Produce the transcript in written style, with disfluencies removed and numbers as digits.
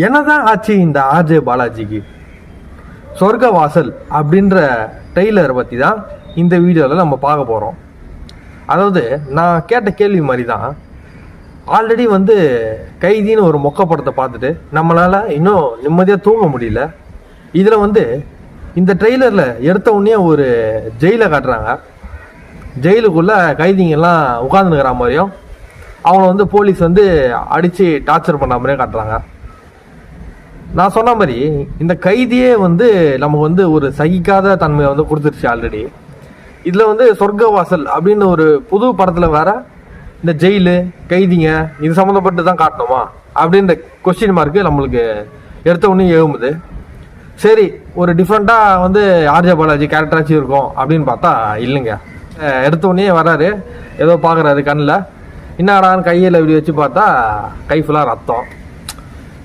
என்னதான் ஆச்சு இந்த ஆர்ஜே பாலாஜிக்கு? சொர்க்கவாசல் அப்படின்ற ட்ரெய்லரை பற்றி தான் இந்த வீடியோவில் நம்ம பார்க்க போகிறோம். அதாவது நான் கேட்ட கேள்வி மாதிரி தான், ஆல்ரெடி கைதின்னு ஒரு மொக்க படத்தை பார்த்துட்டு நம்மளால் இன்னும் நிம்மதியாக தூங்க முடியல. இதில் இந்த ட்ரெய்லரில் எடுத்த உடனே ஒரு ஜெயிலை காட்டுறாங்க. ஜெயிலுக்குள்ளே கைதிங்கெல்லாம் உட்காந்துருக்கிற மாதிரியும் அவங்கள போலீஸ் அடித்து டார்ச்சர் பண்ண மாதிரியும் காட்டுறாங்க. நான் சொன்ன மாதிரி இந்த கைதியே நமக்கு ஒரு சகிக்காத தன்மையை கொடுத்துருச்சு ஆல்ரெடி. இதில் சொர்க்கவாசல் அப்படின்னு ஒரு புது படத்தில் வேற இந்த ஜெயிலு கைதிங்க இது சம்மந்தப்பட்டு தான் காட்டணுமா அப்படின்ற கொஸ்டின் மார்க்கு நம்மளுக்கு எடுத்த உடனே எழும்புது. சரி, ஒரு டிஃப்ரெண்ட்டாக ஆர்ஜே பாலாஜி கேரக்டராச்சும் இருக்கும் அப்படின்னு பார்த்தா இல்லைங்க. எடுத்த உடனே வராரு, ஏதோ பார்க்குறாரு கண்ணில், என்னடான்னு கையில் இப்படி வச்சு பார்த்தா கை ஃபுல்லாக ரத்தம்.